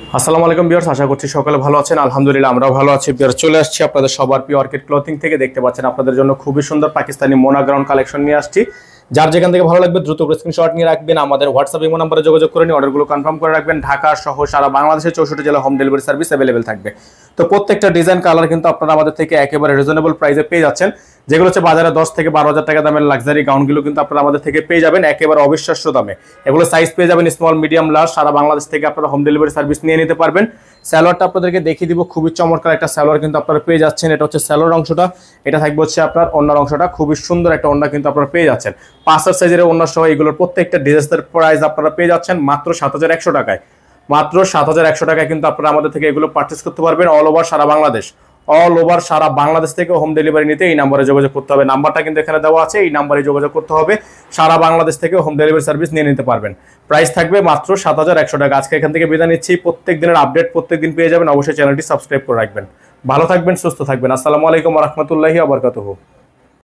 আসসালামু আলাইকুম ভিউয়ার্স, আশা করছি সকালে ভালো আছেন। আলহামদুলিল্লাহ আমরাও ভালো আছি। ভিউয়ার্স, চলে আসছি আপনাদের সবার প্রিয় অর্কিড ক্লথিং থেকে। দেখতে পাচ্ছেন আপনাদের জন্য খুবই সুন্দর পাকিস্তানি মোনোগ্রাউন্ড কালেকশন নিয়ে আসছি। যার যেখান থেকে ভালো লাগবে দ্রুত করে স্ক্রিনশট নিয়ে রাখবেন, আমাদের হোয়াটসঅ্যাপ ইমো নম্বরে যোগাযোগ করে নিয়ে অর্ডারগুলো কনফার্ম করে রাখবেন। ঢাকা সহ সারা বাংলাদেশের 64 জেলা হোম ডেলিভারি সার্ভিস অ্যাভেলেবেল থাকবে। তো প্রত্যেকটা ডিজাইন কালার কিন্তু আপনারা আমাদের থেকে একেবারে রিজনেবল প্রাইসে পেয়ে যাচ্ছেন। যেগুলো হচ্ছে বাজারে 10 থেকে 12,000 টাকা দামের লাক্সারি গাউনগুলো কিন্তু আপনারা আমাদের থেকে পেয়ে যাবেন একেবারে অবিশ্বাস্য দামে। এগুলো সাইজ পেয়ে যাবেন স্মল, মিডিয়াম, লার্জ। সারা বাংলাদেশ থেকে আপনারা হোম ডেলিভারি সার্ভিস নিয়ে নিতে পারবেন। সালোয়ারটা আপনাদেরকে দেখিয়ে দিব, খুবই চমৎকার একটা সালোয়ার কিন্তু আপনারা পেয়ে যাচ্ছেন। এটা হচ্ছে সালোয়ার অংশটা, এটা থাকবে হচ্ছে আপনার ওড়নার অংশটা। খুবই সুন্দর একটা ওড়না কিন্তু আপনারা পেয়ে যাচ্ছেন। 5 সাইজের ওড়না সহ এগুলোর প্রত্যেকটা ডিজাইনের প্রাইস আপনারা পেয়ে যাচ্ছেন মাত্র 7,100 টাকায়। মাত্র 7,100 টাকায় কিন্তু আপনারা আমাদের থেকে এগুলো পারচেস করতে পারবেন অল ওভার সারা বাংলাদেশ। অল ওভার সারা বাংলাদেশ থেকে হোম ডেলিভারি নিতে এই নাম্বারে যোগাযোগ করতে হবে। নাম্বারটা কিন্তু এখানে দেওয়া আছে, এই নাম্বারে যোগাযোগ করতে হবে। সারা বাংলাদেশ থেকে হোম ডেলিভারি সার্ভিস নিয়ে নিতে পারবেন। প্রাইস থাকবে মাত্র 7,100 টাকা। আজকে এখান থেকে বিদায় নিচ্ছি। প্রত্যেক দিনের আপডেট প্রত্যেক দিন পেয়ে যাবেন। অবশ্যই চ্যানেলটি সাবস্ক্রাইব করে রাখবেন। ভালো থাকবেন, সুস্থ থাকবেন। আসসালামু আলাইকুম ওয়া রাহমাতুল্লাহি ওয়া বারাকাতুহু।